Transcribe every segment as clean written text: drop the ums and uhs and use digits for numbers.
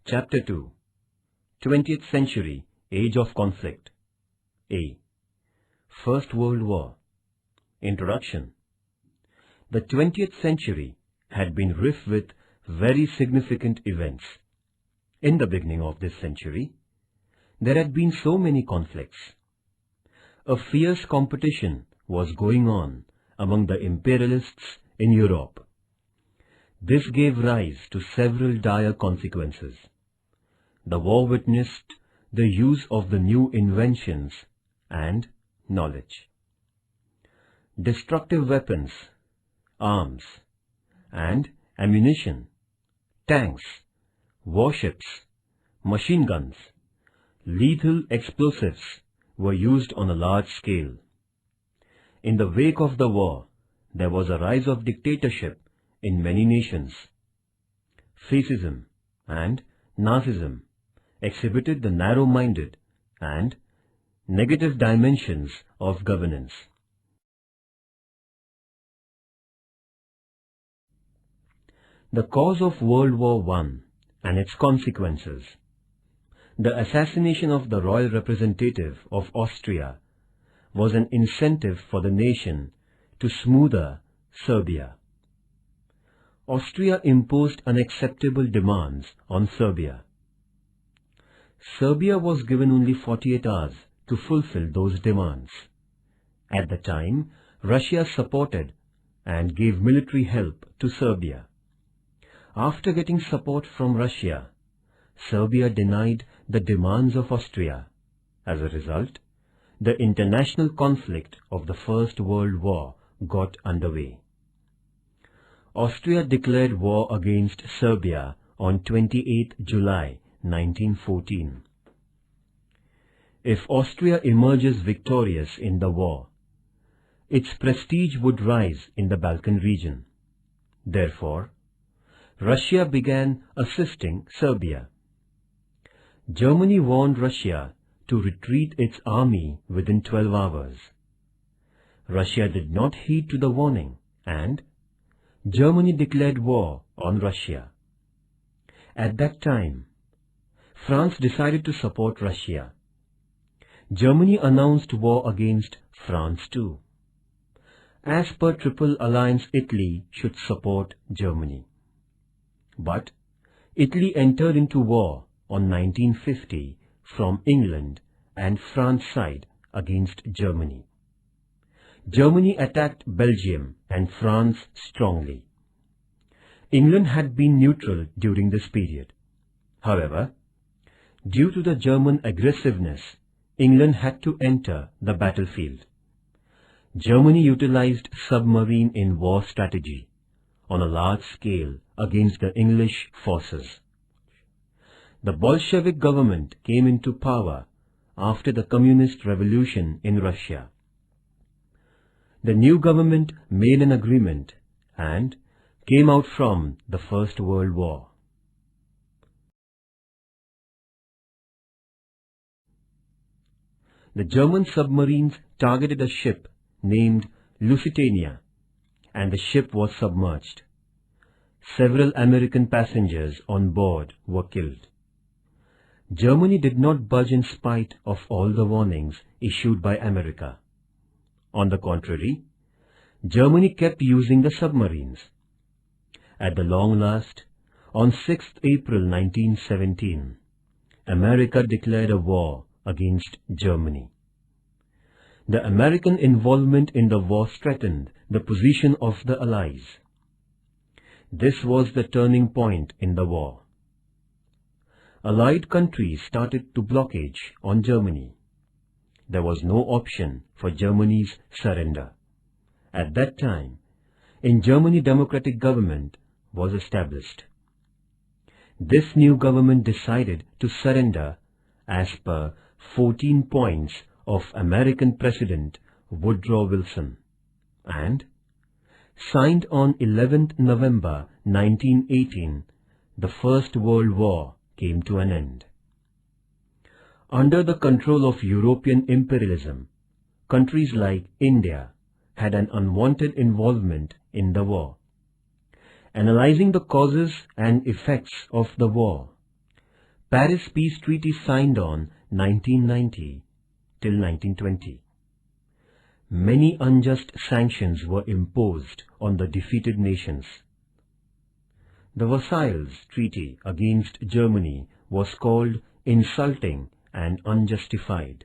Chapter 2 20th Century Age of Conflict. A. First World War. Introduction. The 20th century had been rife with very significant events. In the beginning of this century, there had been so many conflicts. A fierce competition was going on among the imperialists in Europe. This gave rise to several dire consequences. The war witnessed the use of the new inventions and knowledge. Destructive weapons, arms, and ammunition, tanks, warships, machine guns, lethal explosives were used on a large scale. In the wake of the war, there was a rise of dictatorship in many nations. Fascism and Nazism exhibited the narrow-minded and negative dimensions of governance. The cause of World War I and its consequences. The assassination of the royal representative of Austria was an incentive for the nation to smoother Serbia. Austria imposed unacceptable demands on Serbia. Serbia was given only 48 hours to fulfill those demands. At the time, Russia supported and gave military help to Serbia. After getting support from Russia, Serbia denied the demands of Austria. As a result, the international conflict of the First World War got underway. Austria declared war against Serbia on 28 July 1914. If Austria emerges victorious in the war, its prestige would rise in the Balkan region. Therefore, Russia began assisting Serbia. Germany warned Russia to retreat its army within 12 hours. Russia did not heed to the warning, and Germany declared war on Russia. At that time, France decided to support Russia. Germany announced war against France too. As per Triple Alliance, Italy should support Germany. But Italy entered into war on 1950 from England and France side against Germany. Germany attacked Belgium and France strongly. England had been neutral during this period. However, due to the German aggressiveness, England had to enter the battlefield. Germany utilized submarine-in-war strategy on a large scale against the English forces. The Bolshevik government came into power after the Communist Revolution in Russia. The new government made an agreement and came out from the First World War. The German submarines targeted a ship named Lusitania, and the ship was submerged. Several American passengers on board were killed. Germany did not budge in spite of all the warnings issued by America. On the contrary, Germany kept using the submarines. At the long last, on 6th April 1917, America declared a war against Germany. The American involvement in the war strengthened the position of the Allies. This was the turning point in the war. Allied countries started to blockade on Germany. There was no option for Germany's surrender. At that time, in Germany, democratic government was established. This new government decided to surrender as per 14 points of American President Woodrow Wilson, and signed on 11th November 1918, the First World War came to an end. Under the control of European imperialism, countries like India had an unwanted involvement in the war. Analyzing the causes and effects of the war, Paris Peace Treaty signed on 1990 till 1920. Many unjust sanctions were imposed on the defeated nations. The Versailles Treaty against Germany was called insulting and unjustified.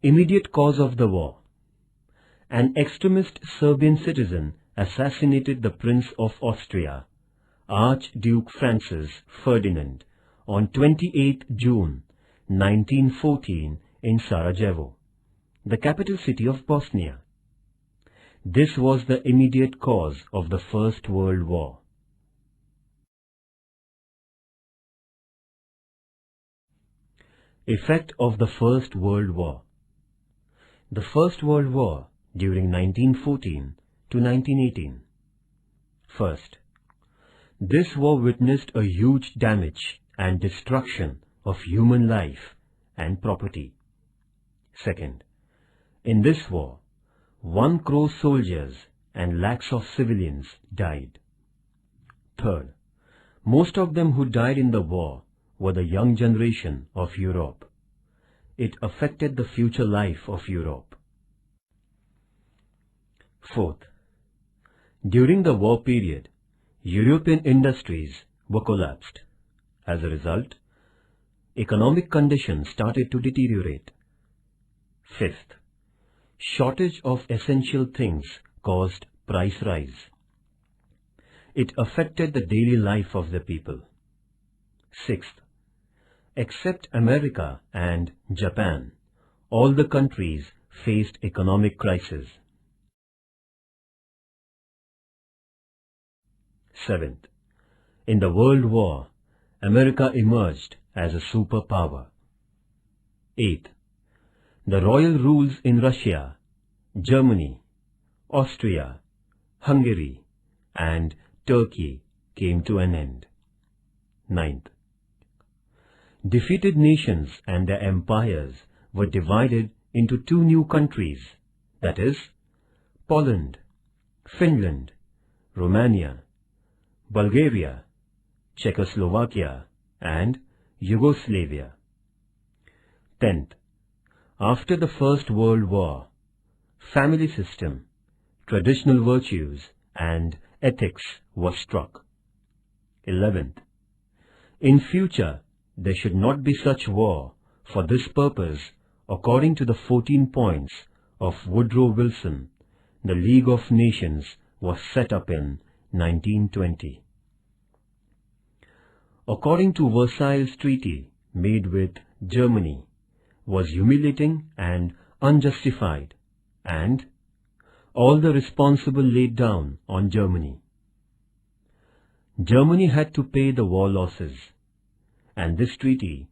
Immediate cause of the war. An extremist Serbian citizen assassinated the Prince of Austria, Archduke Francis Ferdinand, on 28 June 1914 in Sarajevo, the capital city of Bosnia. This was the immediate cause of the First World War. Effect of the First World War. The First World War during 1914 to 1918. First, this war witnessed a huge damage and destruction of human life and property. Second, in this war, 1 crore soldiers and lakhs of civilians died. Third, most of them who died in the war were the young generation of Europe. It affected the future life of Europe. Fourth, during the war period, European industries were collapsed. As a result, economic conditions started to deteriorate. Fifth, shortage of essential things caused price rise. It affected the daily life of the people. Sixth, except America and Japan, all the countries faced economic crisis. Seventh, in the World War, America emerged as a superpower. Eighth, the royal rules in Russia, Germany, Austria, Hungary, and Turkey came to an end. Ninth, defeated nations and their empires were divided into 2 new countries, that is, Poland, Finland, Romania, Bulgaria, Czechoslovakia, and Yugoslavia. 10th, after the First World War, family system, traditional virtues, and ethics were struck. 11th, in future, there should not be such war. For this purpose, according to the 14 points of Woodrow Wilson, the League of Nations was set up in 1920. According to Versailles Treaty made with Germany, was humiliating and unjustified, and all the responsible laid down on Germany. Germany had to pay the war losses, and this treaty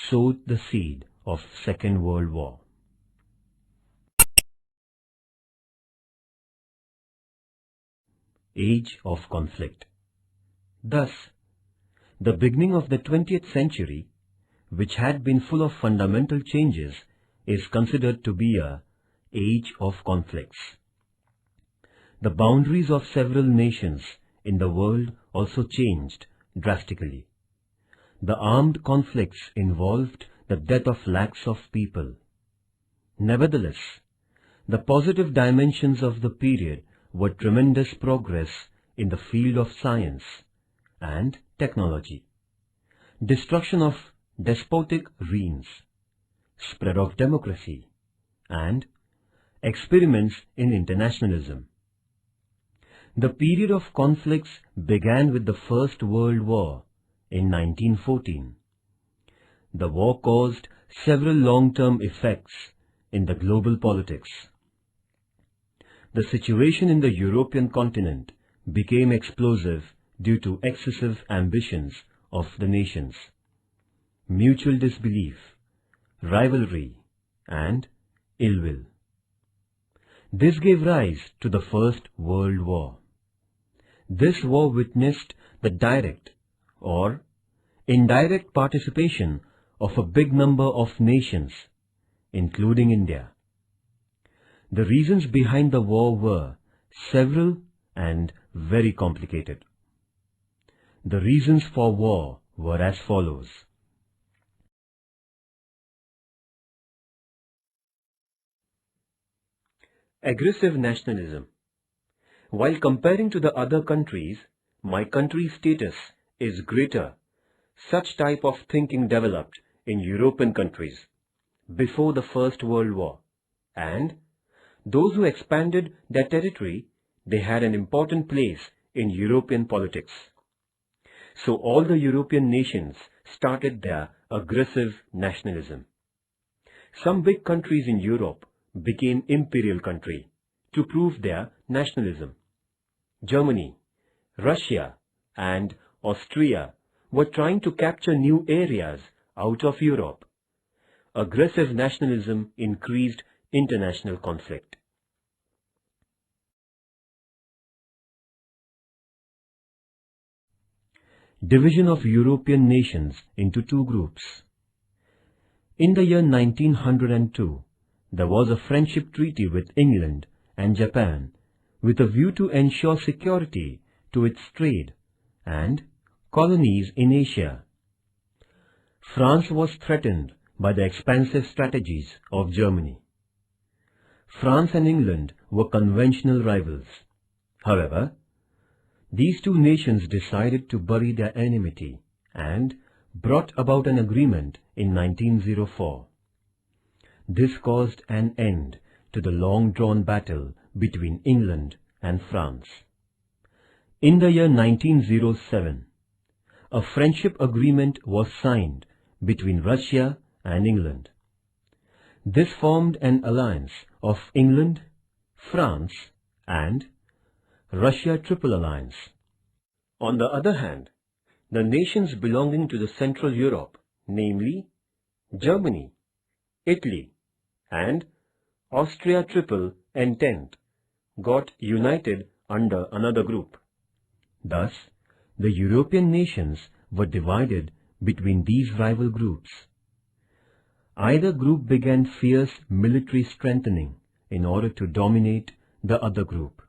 sowed the seed of Second World War. Age of conflict. Thus, the beginning of the 20th century, which had been full of fundamental changes, is considered to be a age of conflicts. The boundaries of several nations in the world also changed drastically. The armed conflicts involved the death of lakhs of people. Nevertheless, the positive dimensions of the period were tremendous progress in the field of science and technology, destruction of despotic reigns, spread of democracy, and experiments in internationalism. The period of conflicts began with the First World War in 1914. The war caused several long-term effects in the global politics. The situation in the European continent became explosive due to excessive ambitions of the nations, mutual disbelief, rivalry, and ill will. This gave rise to the First World War. This war witnessed the direct or indirect participation of a big number of nations, including India. The reasons behind the war were several and very complicated. The reasons for war were as follows. Aggressive nationalism. While comparing to the other countries, my country's status is greater. Such type of thinking developed in European countries before the First World War, and those who expanded their territory, they had an important place in European politics. So all the European nations started their aggressive nationalism. Some big countries in Europe became imperial country to prove their nationalism. Germany, Russia and Austria were trying to capture new areas out of Europe. Aggressive nationalism increased international conflict. Division of European nations into two groups. In the year 1902, there was a friendship treaty with England and Japan with a view to ensure security to its trade and colonies in Asia. France was threatened by the expansive strategies of Germany. France and England were conventional rivals. However, these two nations decided to bury their enmity and brought about an agreement in 1904. This caused an end to the long-drawn battle between England and France. In the year 1907, a friendship agreement was signed between Russia and England. This formed an alliance of England, France and Russia Triple Alliance. On the other hand, the nations belonging to the Central Europe, namely Germany, Italy and Austria Triple Entente, got united under another group. Thus, the European nations were divided between these rival groups. Either group began fierce military strengthening in order to dominate the other group.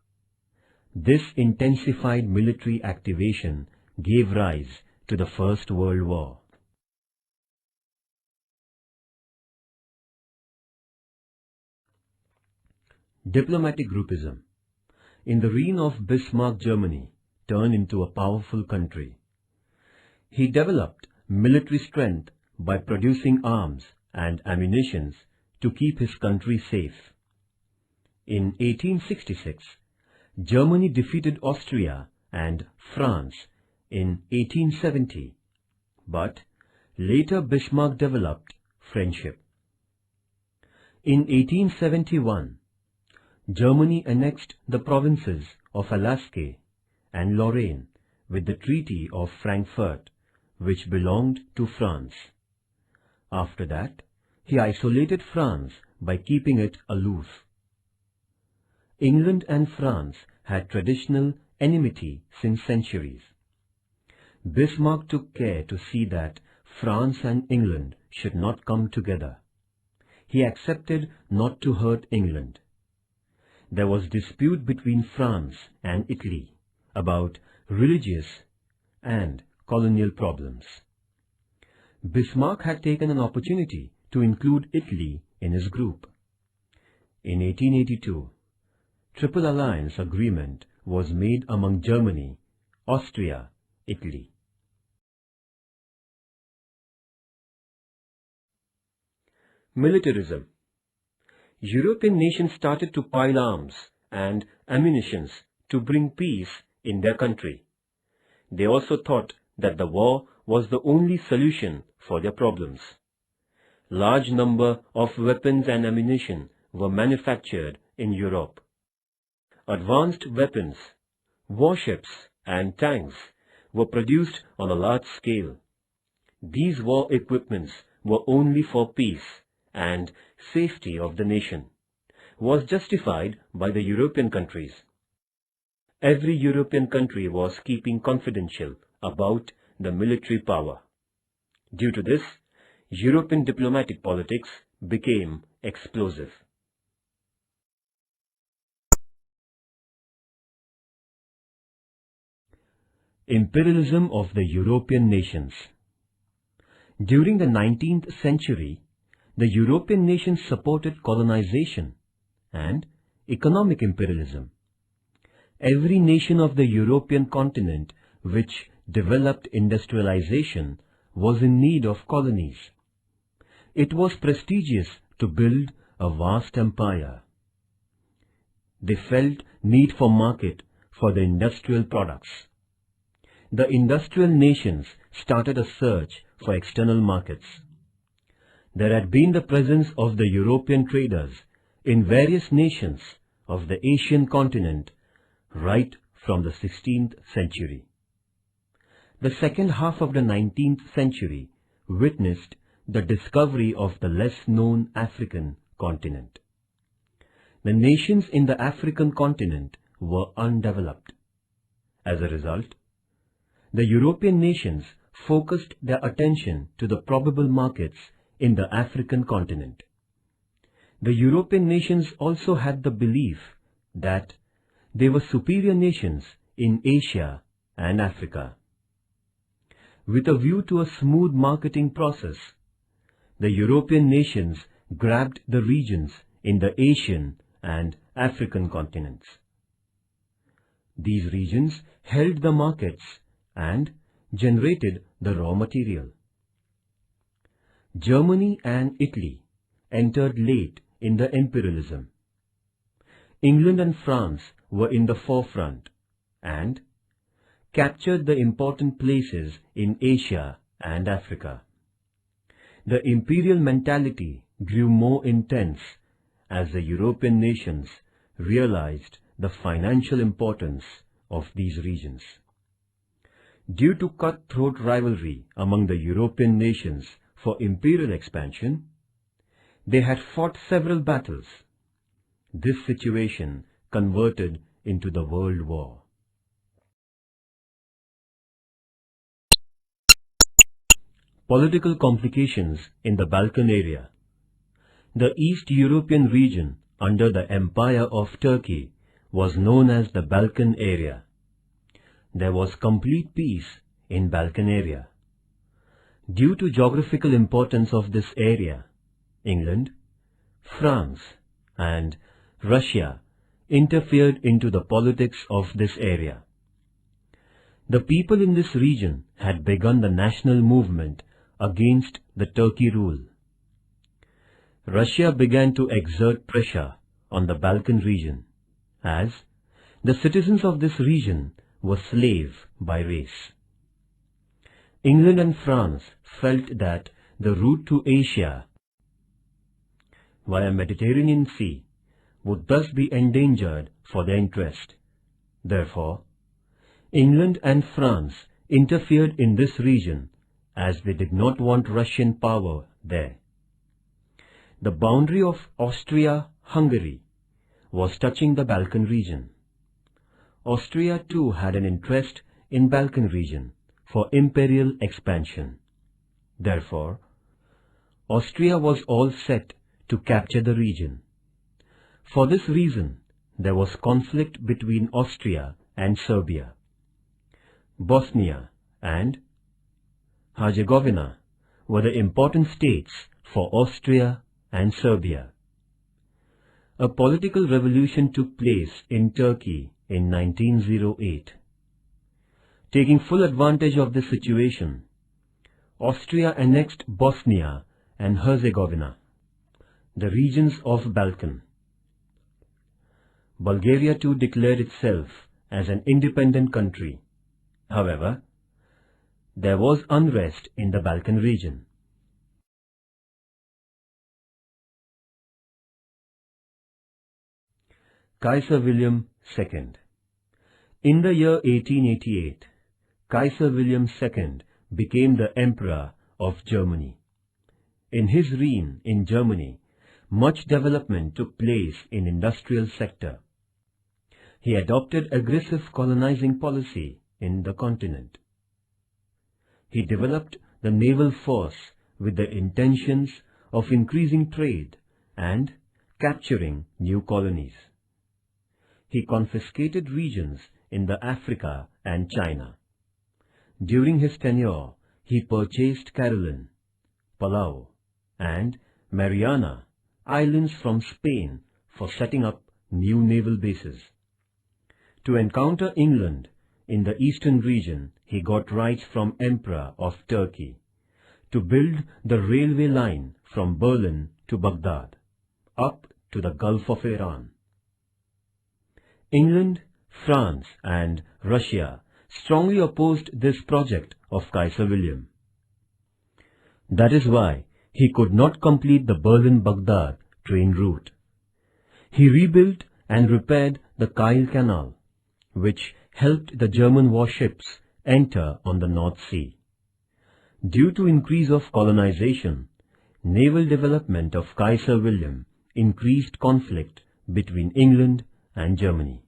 This intensified military activation gave rise to the First World War. Diplomatic groupism. In the reign of Bismarck, Germany turned into a powerful country. He developed military strength by producing arms and ammunition to keep his country safe. In 1866, Germany defeated Austria and France in 1870, but later Bismarck developed friendship. In 1871, Germany annexed the provinces of Alsace and Lorraine with the Treaty of Frankfurt, which belonged to France. After that, he isolated France by keeping it aloof. England and France had traditional enmity since centuries. Bismarck took care to see that France and England should not come together. He accepted not to hurt England. There was dispute between France and Italy about religious and colonial problems. Bismarck had taken an opportunity to include Italy in his group. In 1882, Triple Alliance Agreement was made among Germany, Austria, Italy. Militarism. European nations started to pile arms and ammunition to bring peace in their country. They also thought that the war was the only solution for their problems. Large number of weapons and ammunition were manufactured in Europe. Advanced weapons, warships and tanks were produced on a large scale. These war equipments were only for peace and safety of the nation, was justified by the European countries. Every European country was keeping confidential about the military power. Due to this, European diplomatic politics became explosive. Imperialism of the European nations. During the 19th century, the European nations supported colonization and economic imperialism. Every nation of the European continent which developed industrialization was in need of colonies. It was prestigious to build a vast empire. They felt need for market for the industrial products. The industrial nations started a search for external markets. There had been the presence of the European traders in various nations of the Asian continent right from the 16th century. The second half of the 19th century witnessed the discovery of the less-known African continent. The nations in the African continent were undeveloped. As a result, the European nations focused their attention to the probable markets in the African continent. The European nations also had the belief that they were superior nations in Asia and Africa. With a view to a smooth marketing process, the European nations grabbed the regions in the Asian and African continents. These regions held the markets and generated the raw material. Germany and Italy entered late in the imperialism. England and France were in the forefront and captured the important places in Asia and Africa. The imperial mentality grew more intense as the European nations realized the financial importance of these regions. Due to cutthroat rivalry among the European nations for imperial expansion, they had fought several battles. This situation converted into the World War. Political complications in the Balkan area. The East European region under the Empire of Turkey was known as the Balkan area. There was complete peace in Balkan area. Due to geographical importance of this area, England, France and Russia interfered into the politics of this area. The people in this region had begun the national movement against the Turkey rule. Russia began to exert pressure on the Balkan region, as the citizens of this region were slaves by race. England and France felt that the route to Asia via Mediterranean Sea would thus be endangered for their interest. Therefore, England and France interfered in this region as they did not want Russian power there. The boundary of Austria-Hungary was touching the Balkan region. Austria too had an interest in Balkan region for imperial expansion. Therefore, Austria was all set to capture the region. For this reason, there was conflict between Austria and Serbia. Bosnia and Herzegovina were the important states for Austria and Serbia. A political revolution took place in Turkey in 1908. Taking full advantage of this situation, Austria annexed Bosnia and Herzegovina, the regions of Balkan. Bulgaria too declared itself as an independent country. However, there was unrest in the Balkan region. Kaiser William II. In the year 1888, Kaiser William II became the Emperor of Germany. In his reign in Germany, much development took place in industrial sector. He adopted aggressive colonizing policy in the continent. He developed the naval force with the intentions of increasing trade and capturing new colonies. He confiscated regions in the Africa and China. During his tenure, he purchased Caroline, Palau, and Mariana Islands from Spain for setting up new naval bases. To encounter England in the eastern region, he got rights from Emperor of Turkey to build the railway line from Berlin to Baghdad, up to the Gulf of Iran. England, France and Russia strongly opposed this project of Kaiser William. That is why he could not complete the Berlin-Baghdad train route. He rebuilt and repaired the Kiel Canal, which helped the German warships enter on the North Sea. Due to increase of colonization, naval development of Kaiser William increased conflict between England and Germany.